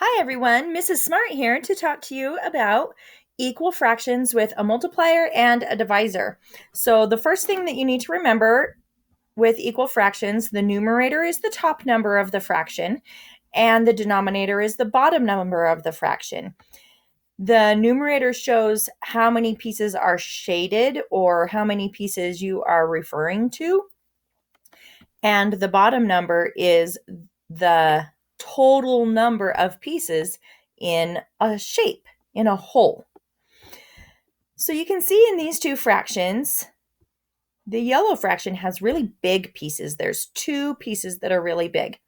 Hi everyone, Mrs. Smart here to talk to you about equal fractions with a multiplier and a divisor. So the first thing that you need to remember with equal fractions, the numerator is the top number of the fraction and the denominator is the bottom number of the fraction. The numerator shows how many pieces are shaded or how many pieces you are referring to. And the bottom number is the total number of pieces in a shape, in a whole. So you can see in these two fractions, the yellow fraction has really big pieces. There's two pieces that are really big.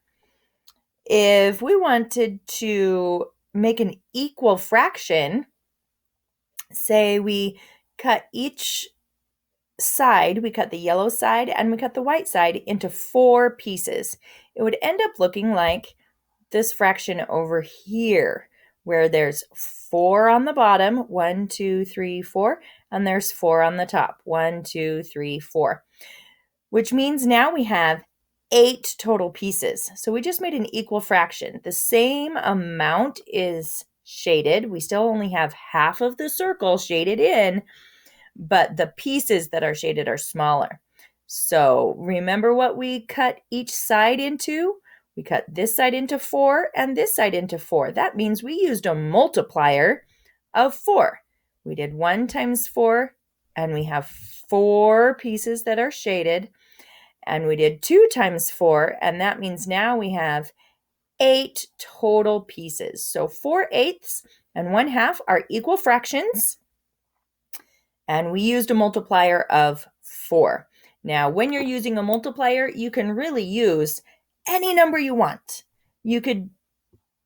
If we wanted to make an equal fraction, say we cut each side, we cut the yellow side and we cut the white side into 4 pieces, it would end up looking like this fraction over here, where there's 4 on the bottom, 1, 2, 3, 4, and there's 4 on the top, 1, 2, 3, 4, which means now we have 8 total pieces. So we just made an equal fraction. The same amount is shaded. We still only have half of the circle shaded in, but the pieces that are shaded are smaller. So remember what we cut each side into? We cut this side into 4 and this side into 4. That means we used a multiplier of 4. We did 1 times 4, and we have 4 pieces that are shaded. And we did 2 times 4, and that means now we have 8 total pieces. So 4/8 and 1/2 are equal fractions, and we used a multiplier of 4. Now, when you're using a multiplier, you can really use any number you want. You could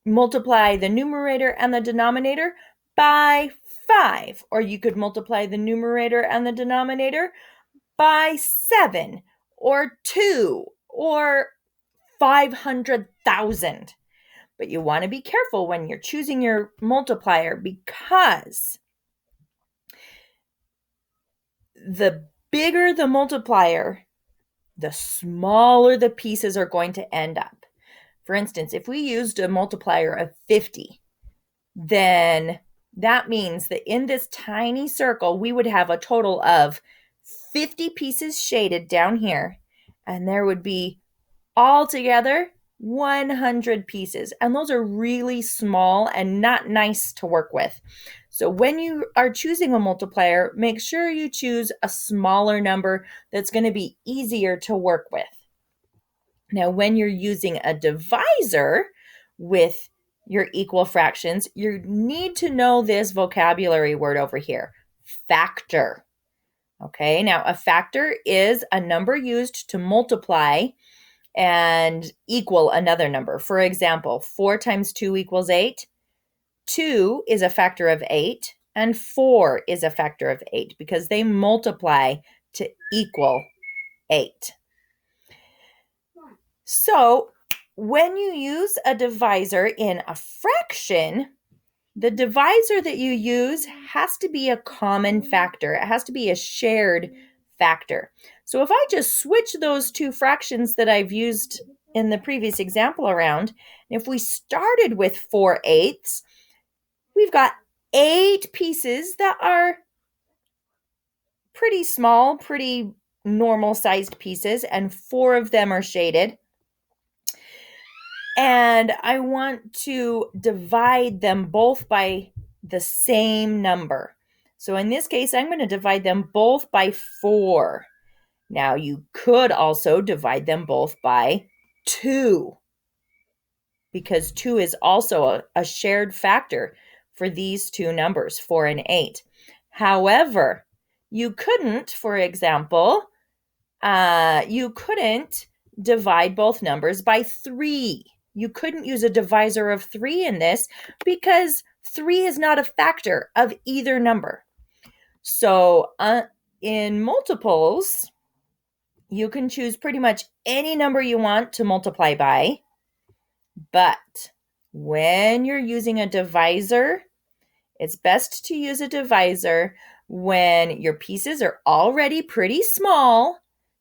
multiply the numerator and the denominator by 5, or you could multiply the numerator and the denominator by 7, or 2, or 500,000. But you want to be careful when you're choosing your multiplier, because the bigger the multiplier, the smaller the pieces are going to end up. For instance, if we used a multiplier of 50, then that means that in this tiny circle, we would have a total of 50 pieces shaded down here, and there would be altogether 100 pieces. And those are really small and not nice to work with. So when you are choosing a multiplier, make sure you choose a smaller number that's going to be easier to work with. Now, when you're using a divisor with your equal fractions, you need to know this vocabulary word over here, factor. Okay, now a factor is a number used to multiply and equal another number. For example, 4 times 2 equals 8. 2 is a factor of 8, and 4 is a factor of 8 because they multiply to equal 8. So when you use a divisor in a fraction, the divisor that you use has to be a common factor. It has to be a shared factor. So if I just switch those two fractions that I've used in the previous example around, if we started with 4/8, we've got 8 pieces that are pretty small, pretty normal sized pieces, and 4 of them are shaded. And I want to divide them both by the same number. So in this case, I'm going to divide them both by 4. Now, you could also divide them both by 2, because 2 is also a shared factor for these two numbers, 4 and 8. However, you couldn't, for example, you couldn't divide both numbers by 3. You couldn't use a divisor of 3 in this because 3 is not a factor of either number. So in multiples, you can choose pretty much any number you want to multiply by. But when you're using a divisor, it's best to use a divisor when your pieces are already pretty small.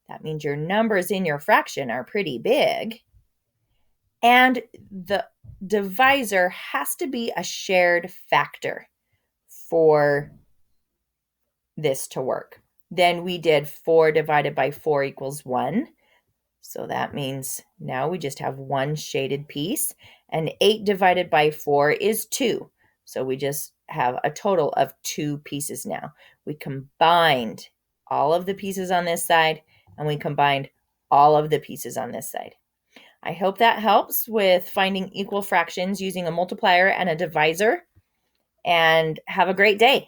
That means your numbers in your fraction are pretty big. And the divisor has to be a shared factor for this to work. Then we did 4 divided by 4 equals 1. So that means now we just have one shaded piece. And 8 divided by 4 is 2. So we just have a total of 2 pieces now. We combined all of the pieces on this side, and we combined all of the pieces on this side. I hope that helps with finding equal fractions using a multiplier and a divisor. And have a great day.